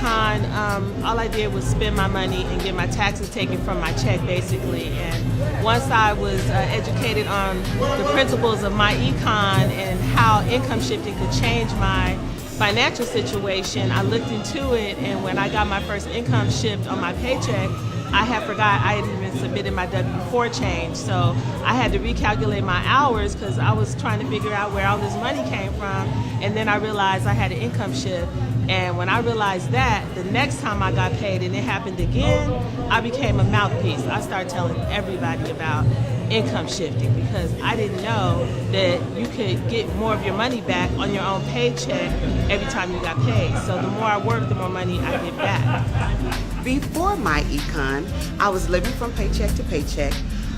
MyEcon, all I did was spend my money and get my taxes taken from my check, basically. And once I was educated on the principles of MyEcon and how income shifting could change my financial situation, I looked into it, and when I got my first income shift on my paycheck, I had forgot I had even submitted my W-4 change, so I had to recalculate my hours because I was trying to figure out where all this money came from, and then I realized I had an income shift. And when I realized that, the next time I got paid and it happened again, I became a mouthpiece. I started telling everybody about income shifting because I didn't know that you could get more of your money back on your own paycheck every time you got paid. So the more I work, the more money I get back. Before MyEcon, I was living from paycheck to paycheck.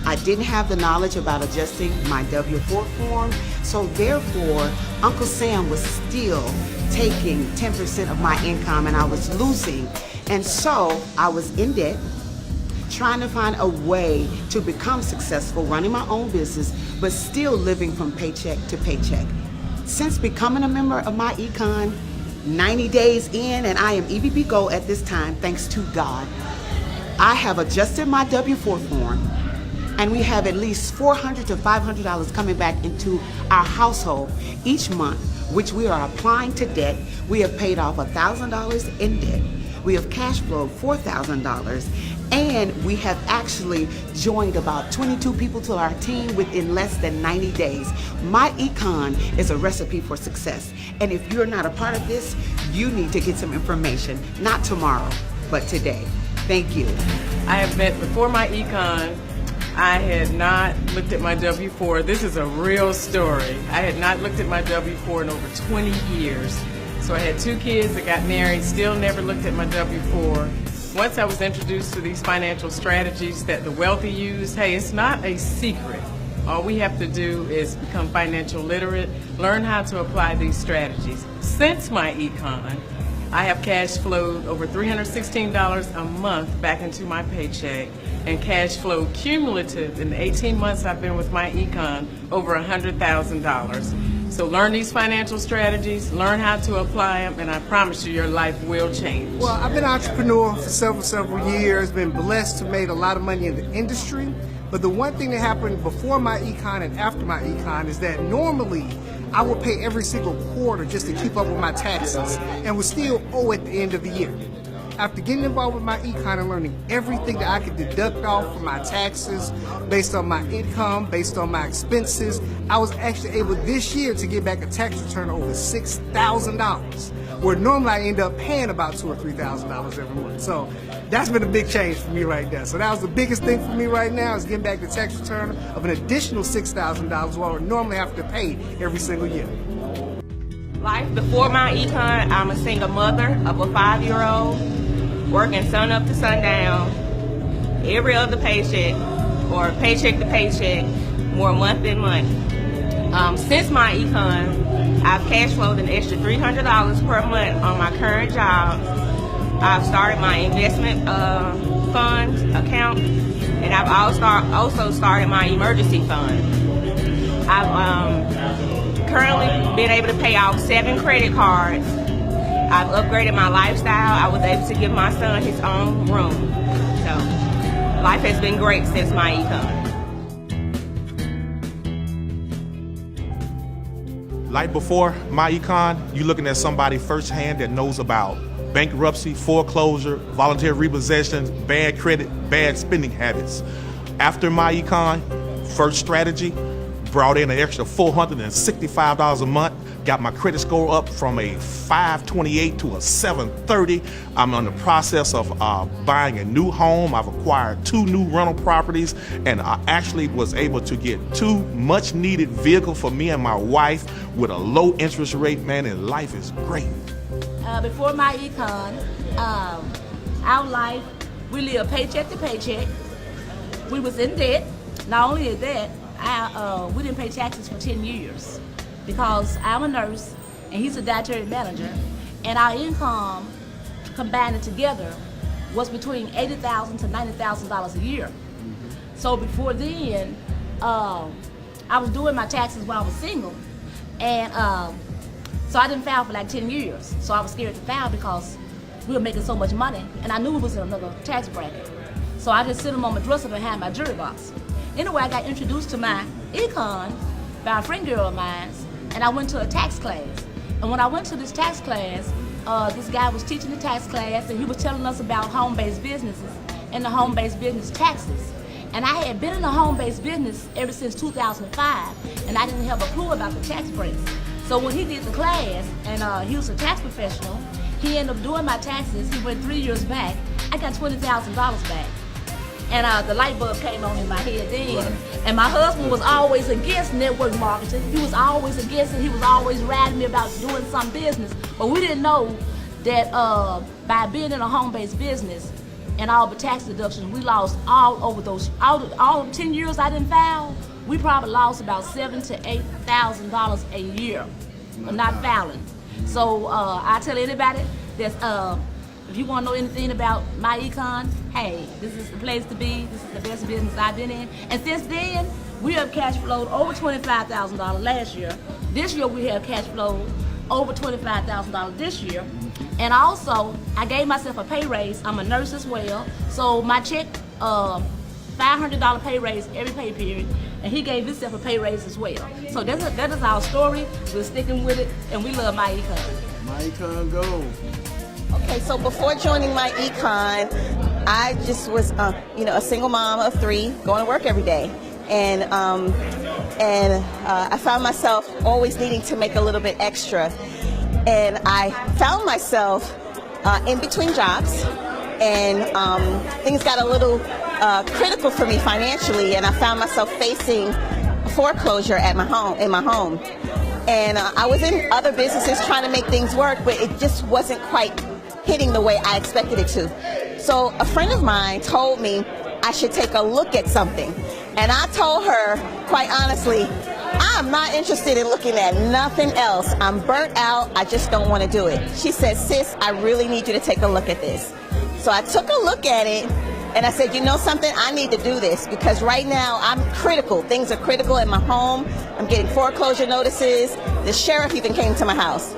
I didn't have the knowledge about adjusting my W-4 form, so therefore, Uncle Sam was still taking 10% of my income and I was losing. And so I was in debt, trying to find a way to become successful, running my own business, but still living from paycheck to paycheck. Since becoming a member of MyEcon, 90 days in, and I am EBP Gold at this time, thanks to God, I have adjusted my W-4 form, and we have at least $400 to $500 coming back into our household each month, which we are applying to debt. We have paid off $1,000 in debt. We have cash flowed $4,000, and we have actually joined about 22 people to our team within less than 90 days. MyEcon is a recipe for success, and if you're not a part of this, you need to get some information, not tomorrow, but today. Thank you. I have met before MyEcon. I had not looked at my W-4. This is a real story. I had not looked at my W-4 in over 20 years. So I had 2 kids that got married, still never looked at my W-4. Once I was introduced to these financial strategies that the wealthy use, hey, it's not a secret. All we have to do is become financial literate, learn how to apply these strategies. Since MyEcon, I have cash flowed over $316 a month back into my paycheck, and cash flow cumulative in the 18 months I've been with MyEcon over $100,000. So learn these financial strategies, learn how to apply them, and I promise you your life will change. Well, I've been an entrepreneur for several years, been blessed to make a lot of money in the industry. But the one thing that happened before MyEcon and after MyEcon is that normally I would pay every single quarter just to keep up with my taxes and would still owe at the end of the year. After getting involved with MyEcon and learning everything that I could deduct off from my taxes based on my income, based on my expenses, I was actually able this year to get back a tax return of over $6,000, where normally I end up paying about $2,000 or $3,000 every month. So that's been a big change for me right there. So that was the biggest thing for me right now, is getting back the tax return of an additional $6,000 while I would normally have to pay every single year. Life before MyEcon, I'm a single mother of a 5-year-old, working sun up to sundown, every other paycheck, or paycheck to paycheck, more month than month. Since MyEcon, I've cash flowed an extra $300 per month on my current job. I've started my investment fund account, and I've also started my emergency fund. I've currently been able to pay off 7 credit cards. I've upgraded my lifestyle. I was able to give my son his own room. So life has been great since MyEcon. Like before MyEcon, you're looking at somebody firsthand that knows about bankruptcy, foreclosure, voluntary repossessions, bad credit, bad spending habits. After MyEcon, first strategy, brought in an extra $465 a month, got my credit score up from a 528 to a 730. I'm in the process of buying a new home. I've acquired 2 new rental properties, and I actually was able to get 2 much needed vehicles for me and my wife with a low interest rate, man, and life is great. Before MyEcon, our life, we lived paycheck to paycheck. We was in debt. Not only is that, we didn't pay taxes for 10 years because I'm a nurse and he's a dietary manager, and our income combined together was between $80,000 to $90,000 a year. So before then, I was doing my taxes while I was single, and so I didn't file for like 10 years. So I was scared to file because we were making so much money, and I knew it was in another tax bracket. So I just sit them on my dresser behind my jewelry box. Anyway, I got introduced to my econ by a friend girl of mine, and I went to a tax class. And when I went to this tax class, this guy was teaching the tax class, and he was telling us about home-based businesses and the home-based business taxes. And I had been in the home-based business ever since 2005, and I didn't have a clue about the tax breaks. So when he did the class, and he was a tax professional, he ended up doing my taxes. He went 3 years back. I got $20,000 back. And the light bulb came on in my head then. Right. And my husband was always against network marketing. He was always against it. He was always riding me about doing some business. But we didn't know that by being in a home-based business and all the tax deductions, we lost all over those, all 10 years I didn't file, we probably lost about $7,000 to $8,000 a year for not filing. So I tell anybody that's, if you want to know anything about MyEcon, hey, this is the place to be. This is the best business I've been in. And since then, we have cash flowed over $25,000 last year. This year, we have cash flowed over $25,000 this year. And also, I gave myself a pay raise. I'm a nurse as well. So my check, $500 pay raise every pay period. And he gave himself a pay raise as well. So that is our story. We're sticking with it, and we love MyEcon. MyEcon, go. Okay, so before joining MyEcon, I just was, a single mom of 3, going to work every day, and I found myself always needing to make a little bit extra, and I found myself in between jobs, and things got a little critical for me financially, and I found myself facing foreclosure at in my home, and I was in other businesses trying to make things work, but it just wasn't quite hitting the way I expected it to. So a friend of mine told me I should take a look at something. And I told her, quite honestly, I'm not interested in looking at nothing else. I'm burnt out. I just don't want to do it. She said, sis, I really need you to take a look at this. So I took a look at it, and I said, you know something? I need to do this because right now I'm critical. Things are critical at my home. I'm getting foreclosure notices. The sheriff even came to my house.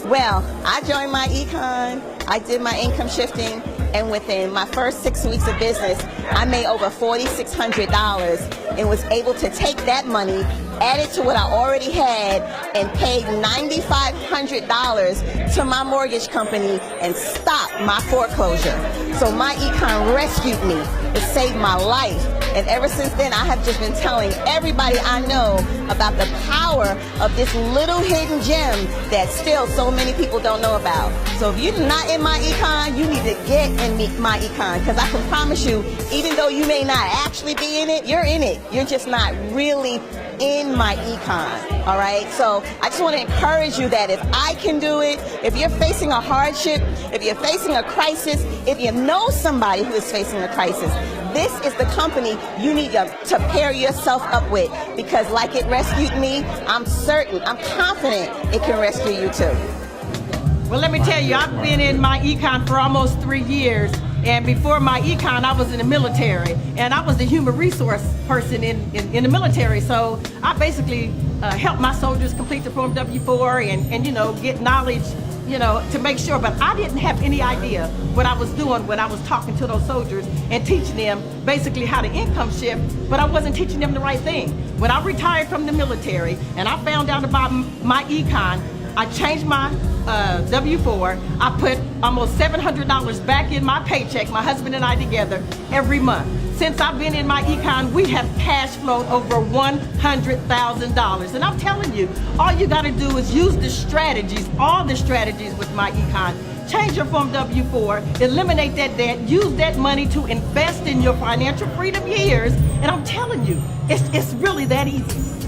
Well, I joined MyEcon. I did my income shifting, and within my first 6 weeks of business, I made over $4,600 and was able to take that money, add it to what I already had, and paid $9,500 to my mortgage company and stopped my foreclosure. So MyEcon rescued me. It saved my life. And ever since then, I have just been telling everybody I know about the power of this little hidden gem that still so many people don't know about. So if you're not in MyEcon, you need to get in MyEcon, because I can promise you, even though you may not actually be in it, you're in it. You're just not really in MyEcon, all right? So I just want to encourage you that if I can do it, if you're facing a hardship, if you're facing a crisis, if you know somebody who is facing a crisis, this is the company you need to pair yourself up with, because like it rescued me, I'm confident it can rescue you too. Well, let me tell you, I've been in MyEcon for almost 3 years, and before MyEcon, I was in the military, and I was the human resource person in the military. So I basically helped my soldiers complete the Form W-4 and get knowledge, to make sure. But I didn't have any idea what I was doing when I was talking to those soldiers and teaching them basically how to income shift, but I wasn't teaching them the right thing. When I retired from the military and I found out about MyEcon, I changed my W-4. I put almost $700 back in my paycheck, my husband and I together, every month. Since I've been in MyEcon, we have cash flowed over $100,000. And I'm telling you, all you got to do is use the strategies, all the strategies with MyEcon. Change your Form W-4, eliminate that debt, use that money to invest in your financial freedom years. And I'm telling you, it's really that easy.